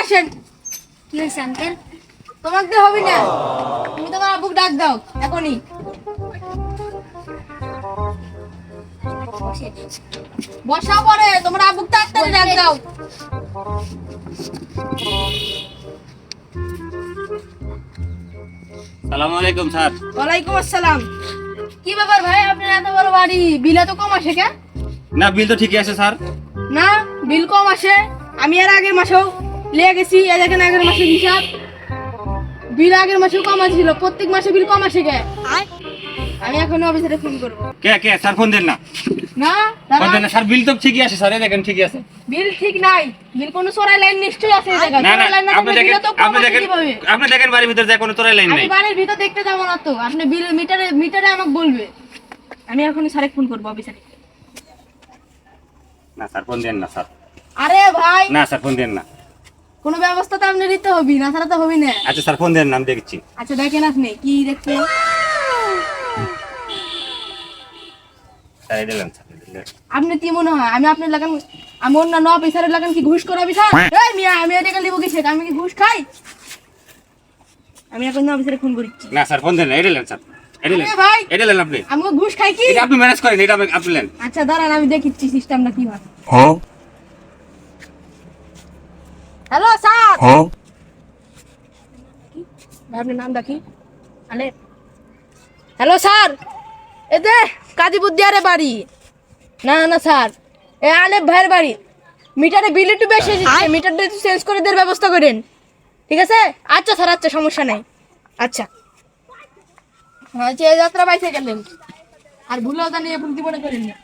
আসেন। কি হয়েছে আঙ্কেল? তোমাকে দিয়ে হবে না, তুমি তোমার আব্বুকে ডাক দাও এখনই। বসা পরে তোমার আব্বুকে তাড়াতাড়ি ডাক দাও। সালামু আলাইকুম স্যার। ওয়ালাইকুম আসসালাম। কি ব্যাপার ভাই, আপনার এত বড় বাড়ি, বিল এত কম আসে কেন? না, বিল তো ঠিকই আছে স্যার। না, বিল কম আসে। আমি এর আগের মাসেও লিয়ে গেছি, এ দেখেন আগের মাসের হিসাব, বিল আগের মাসেও কম আসছিল। প্রত্যেক মাসে বিল কম আসে কে? আমি এখন অফিসারে ফোন করবো। কে স্যার ফোন দেন না। না ফোন দেন না স্যার, বিল তো ঠিকই আছে স্যার, এই দেখেন ঠিকই আছে। বিল ঠিক নাই, বিল কোনো চোরাই লাইন নিশ্চয়ই আছে। এই জায়গায় না না, চোরাই লাইন না আপনি থাকলে দেখেন, বিলও তো কম আপনি আসে দেখেন, কিভাবে? আপনি দেখেন বাড়ির ভিতরে যায় কোনো তোরাই লাইন আমি নাই। বাড়ির ভিতর দেখতে যাবো না তো, আপনি বিল মিটারে মিটারে আমাকে বলবে। আমি এখন স্যারে ফোন করবো অফিসারে। না স্যার ফোন দেন না স্যার। আরে ভাই, না স্যার ফোন দেন না। কোনো ব্যবস্থা তো আপনি নিতে হবে, না ছাড়া তো হবে না। আচ্ছা স্যার ফোন দেন না, আমি দেখছি। আচ্ছা দেখেন, আপনি কি দেখছেন? স্যার এই দিলেন স্যার, এই দিলেন। আপনি কি মনে হয় আমি আপনার লাগান, আমি অন্যান্য অফিসারের লাগান কি ঘুষ করাবি স্যার? এই মিয়া, আমি এটা লিবো কিসে? আমি কি ঘুষ খাই? আমি এখন অফিসারে ফোন করছি। না স্যার ফোন দেন না, এই দিলেন স্যার, এই দিলেন, আরে ভাই, এই দিলেন আপনি। আমি কি ঘুষ খাই কি? এটা আপনি ম্যানেজ করেন, এটা আপনি নেন। আচ্ছা দাঁড়ান, আমি দেখিচ্ছি সিস্টেমটা কি হয়। Hello sir. ভাই আপনার নামটা কি? আলে, হ্যালো স্যার, এ দে কাজীপুর দিয়ারে বাড়ি। না না স্যার, এ আলেপ ভাইয়ের বাড়ি। মিটারে বিল একটু বেশি দিচ্ছে, মিটারটা একটু চেঞ্জ করে দেওয়ার ব্যবস্থা করেন, ঠিক আছে? আচ্ছা স্যার, আচ্ছা সমস্যা নেই। আচ্ছা আচ্ছা, এই যাত্রা বাইসে গেলেন আর ভুলেও জানি এখন কি মনে করেন না।